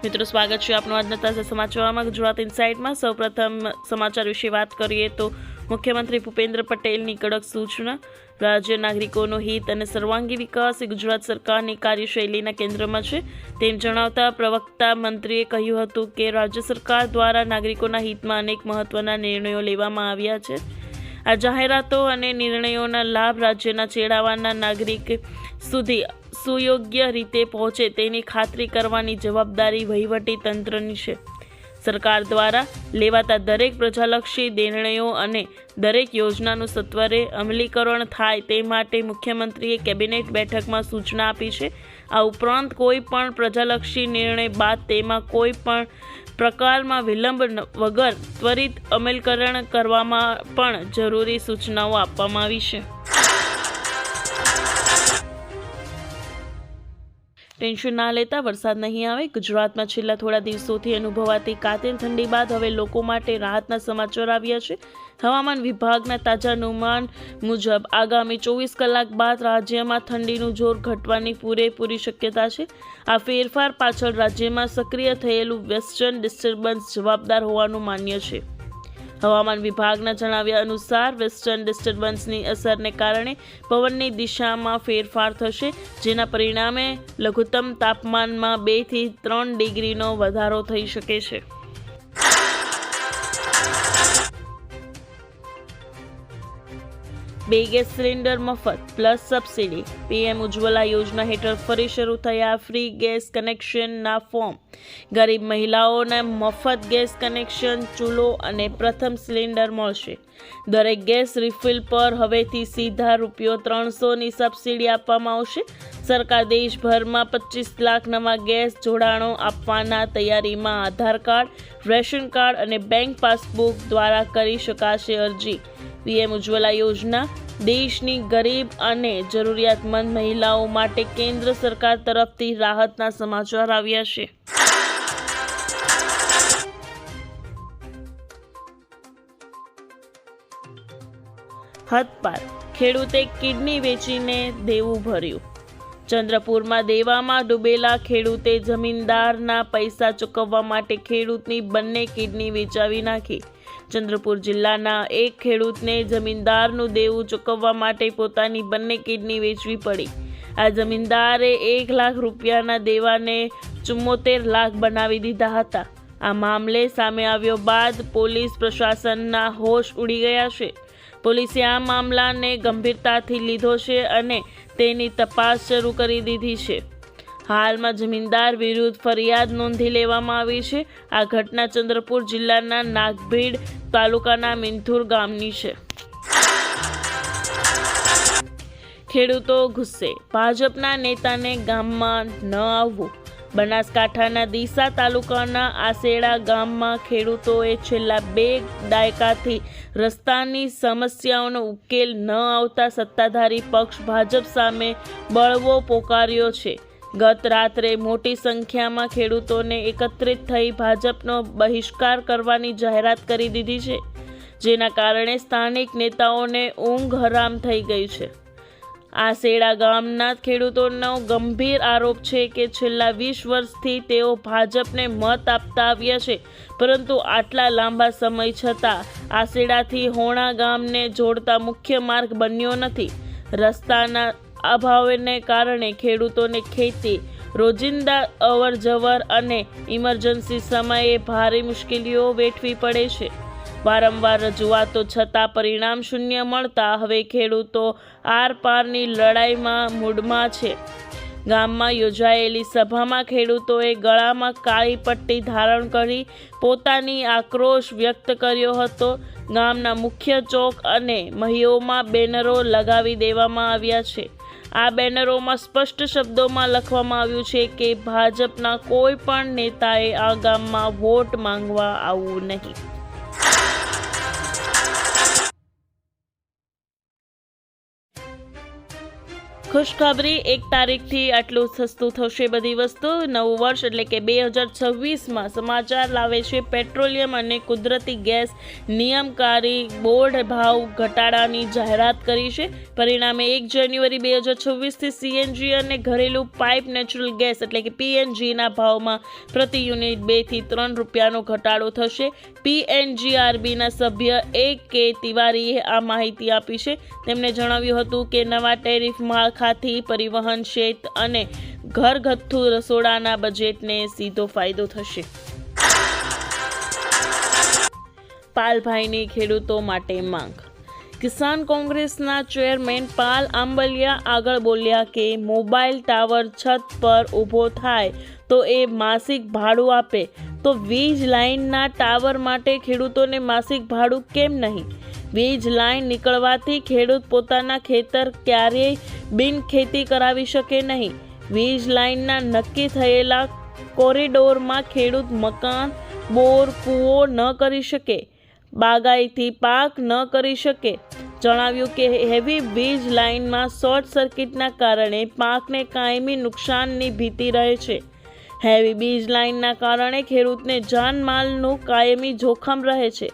મિત્રો, સ્વાગત છે આપનું આજના તાજા સમાચારમાં. ગુજરાત ઇનસાઇટમાં સૌપ્રથમ સમાચાર વિશે વાત કરીએ તો મુખ્યમંત્રી ભૂપેન્દ્ર પટેલની કડક સૂચના. રાજ્ય નાગરિકોનો હિત અને સર્વાંગી વિકાસ એ ગુજરાત સરકારની કાર્યશૈલીના કેન્દ્રમાં છે તેમ જણાવતા પ્રવક્તા મંત્રીએ કહ્યું હતું કે રાજ્ય સરકાર દ્વારા નાગરિકોના હિતમાં અનેક મહત્વના નિર્ણયો લેવામાં આવ્યા છે. આ જાહેરાતો અને નિર્ણયોના લાભ રાજ્યના છેવાડાના નાગરિક સુધી સુયોગ્ય રીતે પહોંચે તેની ખાતરી કરવાની જવાબદારી વહીવટી તંત્રની છે. સરકાર દ્વારા લેવાતા દરેક પ્રજાલક્ષી નિર્ણયો અને દરેક યોજનાનું સત્વરે અમલીકરણ થાય તે માટે મુખ્યમંત્રીએ કેબિનેટ બેઠકમાં સૂચના આપી છે. આ ઉપરાંત કોઈ પણ પ્રજાલક્ષી નિર્ણય બાદ તેમાં કોઈ પણ પ્રકારમાં વિલંબ વગર ત્વરિત અમલીકરણ કરવામાં પણ જરૂરી સૂચનાઓ આપવામાં આવી છે. ટેન્શન ના લેતા વરસાદ નહીં આવે. ગુજરાતમાં છેલ્લા થોડા દિવસોથી અનુભવાતી કાતિલ ઠંડી બાદ હવે લોકો માટે રાહતના સમાચાર આવ્યા છે. હવામાન વિભાગના તાજા અનુમાન મુજબ આગામી 24 કલાક બાદ રાજ્યમાં ઠંડીનું જોર ઘટવાની પૂરેપૂરી શક્યતા છે. આ ફેરફાર પાછળ રાજ્યમાં સક્રિય થયેલું વેસ્ટર્ન ડિસ્ટર્બન્સ જવાબદાર હોવાનું માન્ય છે. હવામાન વિભાગના જણાવ્યા અનુસાર વેસ્ટર્ન ડિસ્ટર્બન્સની અસરને કારણે પવનની દિશામાં ફેરફાર થશે, જેના પરિણામે લઘુત્તમ તાપમાનમાં 2 થી 3 ડિગ્રીનો વધારો થઈ શકે છે. બે ગેસ સિલિન્ડર મફત પ્લસ સબસિડી. પીએમ ઉજ્જવલા યોજના હેઠળ ફરી શરૂ થયા ફ્રી ગેસ કનેક્શનના ફોર્મ. ગરીબ મહિલાઓને મફત ગેસ કનેક્શન, ચૂલો અને પ્રથમ સિલિન્ડર મળશે. દરેક ગેસ રિફિલ પર હવેથી સીધા ₹300ની સબસિડી આપવામાં આવશે. સરકાર દેશભરમાં 25 લાખ નવા ગેસ જોડાણો આપવાના તૈયારીમાં. આધાર કાર્ડ, રેશન કાર્ડ અને બેંક પાસબુક દ્વારા કરી શકાશે અરજી. પીએમ ઉજ્જવલા યોજના દેશની ગરીબ અને જરૂરિયાતમંદ મહિલાઓ માટે કેન્દ્ર સરકાર તરફથી રાહતના સમાચાર આવ્યા છે. હદપાર, ખેડૂતે કિડની વેચીને દેવું ભર્યું. ચંદ્રપુરમાં દેવામાં ડૂબેલા ખેડૂતે જમીનદારના પૈસા ચૂકવવા માટે ખેડૂતની બંને કિડની વેચાવી નાખી. ચંદ્રપુર જિલ્લાના એક ખેડૂતને જમીનદારનું દેવું ચૂકવવા માટે પોતાની બંને કિડની વેચવી પડી. આ જમીનદારે ₹1 લાખ દેવાને 74 લાખ બનાવી દીધા હતા. આ મામલે સામે આવ્યો બાદ પોલીસ પ્રશાસનના હોશ ઉડી ગયા છે. પોલીસે આ મામલાને ગંભીરતાથી લીધો છે અને તેની તપાસ શરૂ કરી દીધી છે. હાલમાં જમીનદાર વિરુદ્ધ ફરિયાદ નોંધી લેવામાં આવી છે. આ ઘટના ચંદ્રપુર જિલ્લાના નાગભીડ તાલુકાના મિંથુર ગામની છે. ખેડૂતો ગુસ્સે, ભાજપના નેતાને ગામમાં ન આવવું. બનાસકાંઠાના ડીસા તાલુકાના આસેડા ગામમાં ખેડૂતોએ છેલ્લા 2 દાયકાથી રસ્તાની સમસ્યાઓનો ઉકેલ ન આવતા સત્તાધારી પક્ષ ભાજપ સામે બળવો પોકાર્યો છે. ગત રાત્રે મોટી સંખ્યામાં ખેડૂતોને એકત્રિત થઈ ભાજપનો બહિષ્કાર કરવાની જાહેરાત કરી દીધી છે, જેના કારણે સ્થાનિક નેતાઓને ઊંઘ હરામ થઈ ગઈ છે. આસેડા ગામના ખેડૂતોનો ગંભીર આરોપ છે કે છેલ્લા 20 વર્ષથી તેઓ ભાજપને મત આપતા આવ્યા છે, પરંતુ આટલા લાંબા સમય છતાં આસેડાથી હોણા ગામને જોડતા મુખ્ય માર્ગ બન્યો નથી. રસ્તાના અભાવને કારણે ખેડૂતોને ખેતી, રોજિંદા અવરજવર અને ઇમરજન્સી સમયે ભારે મુશ્કેલીઓ વેઠવી પડે છે. વારંવાર રજૂઆતો છતાં પરિણામ શૂન્ય મળતા હવે ખેડૂતો આરપારની લડાઈમાં મૂડમાં છે. ગામમાં યોજાયેલી સભામાં ખેડૂતોએ ગળામાં કાળી પટ્ટી ધારણ કરી પોતાની આક્રોશ વ્યક્ત કર્યો હતો. ગામના મુખ્ય ચોક અને મહીઓમાં બેનરો લગાવી દેવામાં આવ્યા છે. આ બેનરોમાં સ્પષ્ટ શબ્દોમાં લખવામાં આવ્યું છે કે ભાજપના કોઈ પણ નેતાએ આ ગામમાં વોટ માંગવા આવવું નહીં. ખુશખબરી, 1 તારીખથી આટલું સસ્તું થશે બધી વસ્તુ. નવું વર્ષ એટલે કે 2026માં સમાચાર લાવે છે પેટ્રોલિયમ અને કુદરતી ગેસ નિયમનકારી બોર્ડ ભાવ ઘટાડાની જાહેરાત કરી છે. પરિણામે 1 જાન્યુઆરી 2026થી સીએનજી અને ઘરેલું પાઇપ નેચરલ ગેસ એટલે કે પીએનજીના ભાવમાં પ્રતિ યુનિટ 2 થી 3 રૂપિયાનો ઘટાડો થશે. પીએનજીઆરબીના સભ્ય A.K. તિવારીએ આ માહિતી આપી છે. તેમણે જણાવ્યું હતું કે નવા ટેરિફ માળખાથી પરિવહન ક્ષેત્ર અને ઘરગથ્થુ રસોડાના બજેટને સીધો ફાયદો થશે. પાલભાઈની ખેડૂતો માટે માંગ. કિસાન કોંગ્રેસના ચેરમેન પાલ આંબલિયા આગળ બોલ્યા કે મોબાઈલ ટાવર છત પર ઊભો થાય તો એ માસિક ભાડું આપે, તો વીજ લાઇનના ટાવર માટે ખેડૂતોને માસિક ભાડું કેમ નહીં? વીજ લાઇન નીકળવાથી ખેડૂત પોતાના ખેતર ક્યારેય બિનખેતી કરાવી શકે નહીં. વીજ લાઇનના નક્કી થયેલા કોરિડોરમાં ખેડૂત મકાન, બોર, કૂવો ન કરી શકે, બાગાયતી પાક ન કરી શકે. જણાવ્યું કે હેવી વીજ લાઇનમાં શોર્ટ સર્કિટના કારણે પાકને કાયમી નુકસાનની ભીતિ રહે છે. હેવી વીજ લાઇનના કારણે ખેડૂતને જાનમાલનું કાયમી જોખમ રહે છે.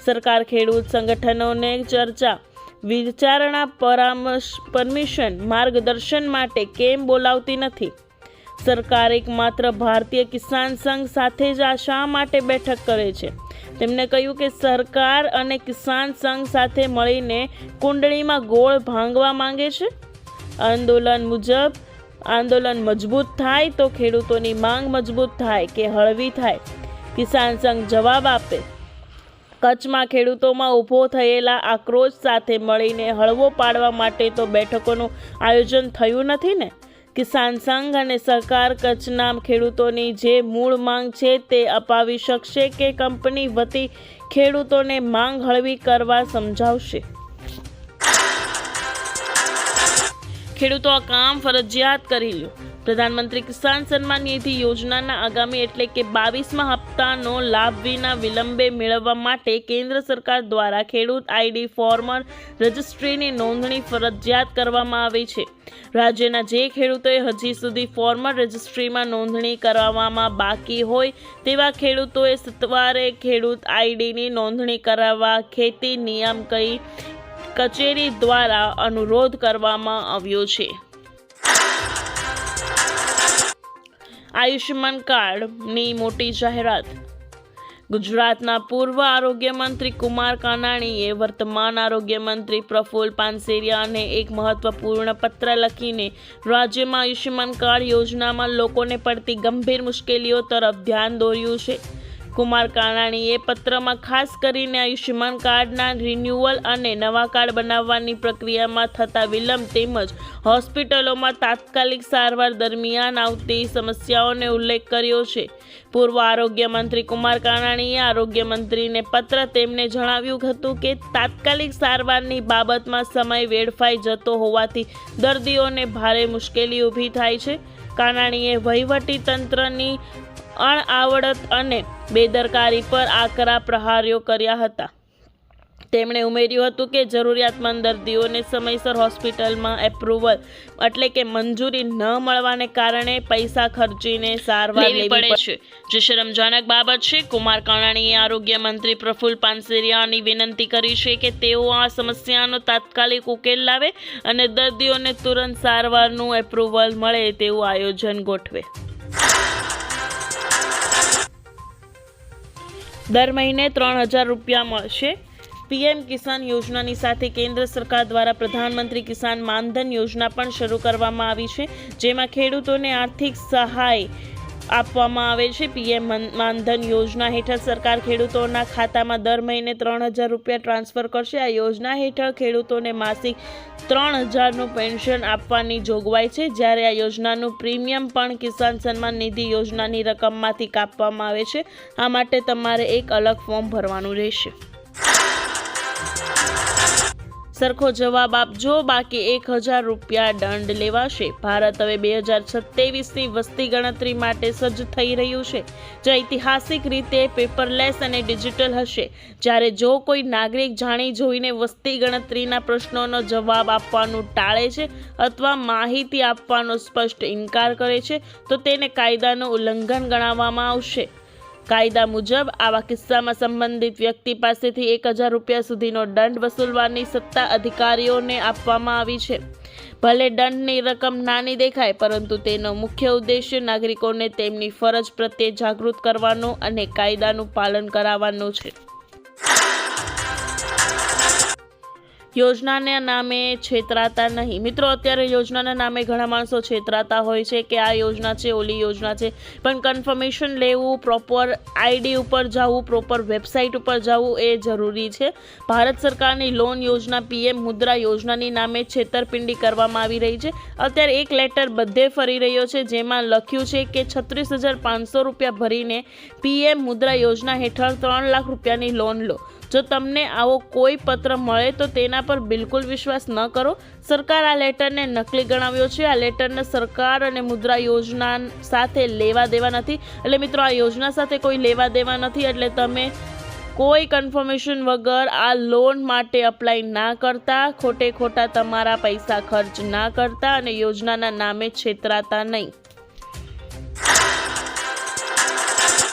સરકાર ખેડૂત સંગઠનોને ચર્ચા, વિચારણા, પરમિશન, માર્ગદર્શન માટે કેમ બોલાવતી નથી? સરકાર એકમાત્ર ભારતીય કિસાન સંઘ સાથે જ શા માટે બેઠક કરે છે? તેમણે કહ્યું કે સરકાર અને કિસાન સંઘ સાથે મળીને કુંડળીમાં ગોળ ભાંગવા માંગે છે. આંદોલન મજબૂત થાય તો ખેડૂતોની માંગ મજબૂત થાય કે હળવી થાય? કિસાન સંઘ જવાબ આપે. કચ્છમાં ખેડૂતોમાં ઊભો થયેલા આક્રોશ સાથે મળીને હળવો પાડવા માટે તો બેઠકોનું આયોજન થયું નથી ને? કિસાન સંઘ અને સરકાર કચ્છના ખેડૂતોની જે મૂળ માંગ છે તે અપાવી શકશે કે કંપની વતી ખેડૂતોને માંગ હળવી કરવા સમજાવશે? ખેડૂતો આ કામ ફરજિયાત કરી લો. પ્રધાનમંત્રી કિસાન સન્માન નિધિ યોજનાના આગામી એટલે કે 22મા હપ્તાનો લાભ વિના વિલંબે મેળવવા માટે કેન્દ્ર સરકાર દ્વારા ખેડૂત આઈડી ફોર્મર રજિસ્ટ્રીની નોંધણી ફરજિયાત કરવામાં આવી છે. રાજ્યના જે ખેડૂતોએ હજી સુધી ફોર્મર રજિસ્ટ્રીમાં નોંધણી કરવામાં બાકી હોય તેવા ખેડૂતોએ સત્વરે ખેડૂત આઈડીની નોંધણી કરાવવા ખેતી નિયામકી કચેરી દ્વારા અનુરોધ કરવામાં આવ્યો છે. આયુષ્યમાન કાર્ડની મોટી જાહેરાત. ગુજરાતના પૂર્વ આરોગ્ય મંત્રી કુમાર કાનાણીએ વર્તમાન આરોગ્ય મંત્રી પ્રફુલ્લ પાનસેરિયાને એક મહત્વપૂર્ણ પત્ર લખીને રાજ્યમાં આયુષ્યમાન કાર્ડ યોજનામાં લોકોને પડતી ગંભીર મુશ્કેલીઓ તરફ ધ્યાન દોર્યું છે. કુમાર કાનાણીએ પત્રમાં ખાસ કરીને આયુષ્યમાન કાર્ડના રિન્યુઅલ અને નવા કાર્ડ બનાવવાની પ્રક્રિયામાં થતા વિલંબ તેમજ હોસ્પિટલોમાં તાત્કાલિક સારવાર દરમિયાન આવતી સમસ્યાઓનો ઉલ્લેખ કર્યો છે. પૂર્વ આરોગ્ય મંત્રી કુમાર કાનાણીએ આરોગ્ય મંત્રીને પત્ર તેમણે જણાવ્યું હતું કે તાત્કાલિક સારવારની બાબતમાં સમય વેડફાઈ જતો હોવાથી દર્દીઓને ભારે મુશ્કેલી ઊભી થાય છે. કાનાણીએ વહીવટી તંત્રની અણઆવડત અને બેદરકારી પર આકરા પ્રહારો કર્યા હતા. તેમણે ઉમેર્યું હતું કે જરૂરિયાતમંદ દર્દીઓને સમયસર હોસ્પિટલમાં એપ્રુવલ એટલે કે મંજૂરી ન મળવાને કારણે પૈસા ખર્ચીને સારવાર લેવી પડે છે, જે શરમજનક બાબત છે. કુમાર કાનાણીએ આરોગ્ય મંત્રી પ્રફુલ્લ પાનસેરિયાની વિનંતી કરી છે કે તેઓ આ સમસ્યાનો તાત્કાલિક ઉકેલ લાવે અને દર્દીઓને તુરંત સારવારનું એપ્રુવલ મળે તેવું આયોજન ગોઠવે. દર મહિને 3000 રૂપિયા મળશે. પીએમ કિસાન યોજનાની સાથે કેન્દ્ર સરકાર દ્વારા પ્રધાનમંત્રી કિસાન માનધન યોજના પણ શરૂ કરવામાં આવી છે, જેમાં ખેડૂતોને આર્થિક સહાય આપવામાં આવે છે. પીએમ માનધન યોજના હેઠળ સરકાર ખેડૂતોના ખાતામાં દર મહિને 3000 રૂપિયા ટ્રાન્સફર કરશે. આ યોજના હેઠળ ખેડૂતોને માસિક 3000નું પેન્શન આપવાની જોગવાઈ છે, જ્યારે આ યોજનાનું પ્રીમિયમ પણ કિસાન સન્માન નિધિ યોજનાની રકમમાંથી કાપવામાં આવે છે. આ માટે તમારે એક અલગ ફોર્મ ભરવાનું રહેશે. સરખો જવાબ આપજો, બાકી 1000 રૂપિયા દંડ લેવાશે. ભારત હવે 2027ની વસ્તી ગણતરી માટે સજ્જ થઈ રહ્યું છે, જે ઐતિહાસિક રીતે પેપરલેસ અને ડિજિટલ હશે. જ્યારે જો કોઈ નાગરિક જાણી જોઈને વસ્તી ગણતરીના પ્રશ્નોનો જવાબ આપવાનું ટાળે છે અથવા માહિતી આપવાનો સ્પષ્ટ ઇનકાર કરે છે, તો તેને કાયદાનું ઉલ્લંઘન ગણવામાં આવશે. કાયદા મુજબ આવા કિસ્સામાં સંબંધિત વ્યક્તિ પાસેથી 1000 રૂપિયા સુધીનો દંડ વસૂલવાની સત્તા અધિકારીઓને આપવામાં આવી છે. ભલે દંડની રકમ નાની દેખાય, પરંતુ તેનો મુખ્ય ઉદ્દેશ્ય નાગરિકોને તેમની ફરજ પ્રત્યે જાગૃત કરવાનો અને કાયદાનું પાલન કરાવવાનો છે. યોજનાના નામે છેતરાતા નહીં. મિત્રો, અત્યારે યોજનાના નામે ઘણા માણસો છેતરાતા હોય છે કે આ યોજના છે, ઓલી યોજના છે, પણ કન્ફર્મેશન લેવું, પ્રોપર આઈડી ઉપર જવું, પ્રોપર વેબસાઇટ ઉપર જવું એ જરૂરી છે. ભારત સરકારની લોન યોજના PM મુદ્રા યોજનાની નામે છેતરપિંડી કરવામાં આવી રહી છે. અત્યારે એક લેટર બધે ફરી રહ્યો છે, જેમાં લખ્યું છે કે 36,500 રૂપિયા ભરીને PM મુદ્રા યોજના હેઠળ 3 લાખ રૂપિયાની લોન લો. જો તમને આવો કોઈ પત્ર મળે તો તેના પર બિલકુલ વિશ્વાસ ન કરો. સરકાર આ લેટરને નકલી ગણાવ્યો છે. આ લેટરને સરકાર અને મુદ્રા યોજના સાથે લેવા દેવા નથી. એટલે મિત્રો, આ યોજના સાથે કોઈ લેવા દેવા નથી. એટલે તમે કોઈ કન્ફર્મેશન વગર આ લોન માટે અપ્લાય ના કરતા, ખોટા તમારા પૈસા ખર્ચ ના કરતા અને યોજનાના નામે છેતરાતા નહીં.